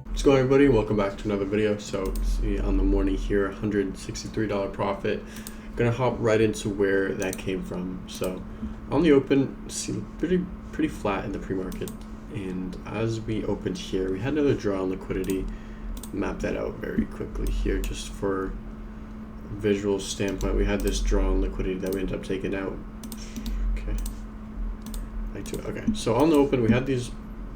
What's going on, everybody? Welcome back to another video. So see on the morning here, $163 profit. Gonna hop right into where that came from. So on the open, see pretty flat in the pre-market, and as we opened here, we had another draw on liquidity. Map that out very quickly here just for a visual standpoint. We had this draw on liquidity that we ended up taking out. Okay, so on the open, we had these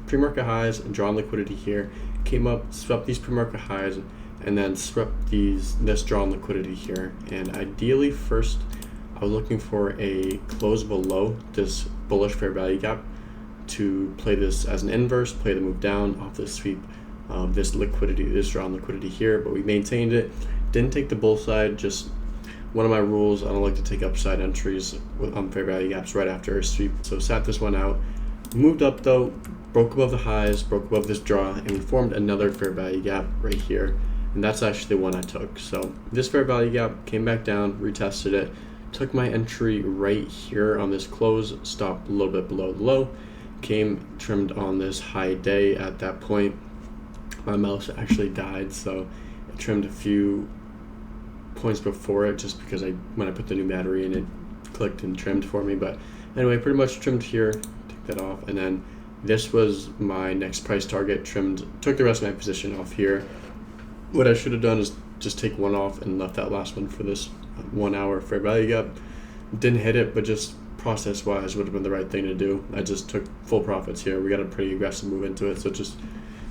pre-market highs and drawn liquidity here. Came up, swept these pre-market highs, and then swept this drawn liquidity here. And ideally, first, I was looking for a close below this bullish fair value gap to play this as an inverse, play the move down off the sweep of this liquidity, this drawn liquidity here. But we maintained it, didn't take the bull side. Just one of my rules, I don't like to take upside entries on fair value gaps right after a sweep. So sat this one out, moved up though, broke above the highs, broke above this draw, and we formed another fair value gap right here. And that's actually the one I took. So this fair value gap came back down, retested it, took my entry right here on this close, stopped a little bit below the low, came trimmed on this high day. At that point, my mouse actually died, so I trimmed a few points before it just because when I put the new battery in, it clicked and trimmed for me. But anyway, pretty much trimmed here, took that off, and then this was my next price target, trimmed, took the rest of my position off here. What I should have done is just take one off and left that last one for this 1 hour fair value gap. Didn't hit it, but just process wise would have been the right thing to do. I just took full profits here. We got a pretty aggressive move into it, so just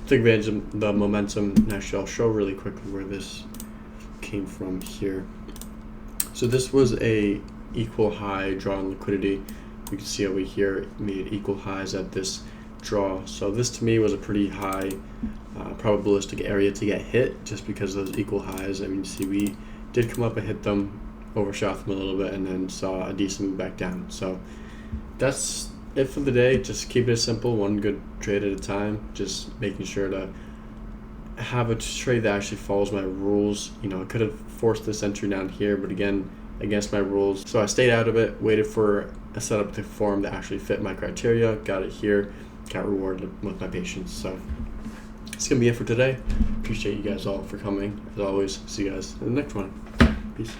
took advantage of the momentum. And actually, I'll show really quickly where this came from here. So this was a equal high draw on liquidity. You can see over here it made equal highs at this draw. So this to me was a pretty high probabilistic area to get hit just because of those equal highs. I mean, see, we did come up and hit them, overshot them a little bit, and then saw a decent move back down. So that's it for the day. Just keep it simple, one good trade at a time, just making sure to have a trade that actually follows my rules. You know, I could have forced this entry down here, but again, against my rules. So I stayed out of it, waited for a setup to form that actually fit my criteria, got it here, got rewarded with my patience. So it's gonna be it for today. Appreciate you guys all for coming. As always, see you guys in the next one. Peace.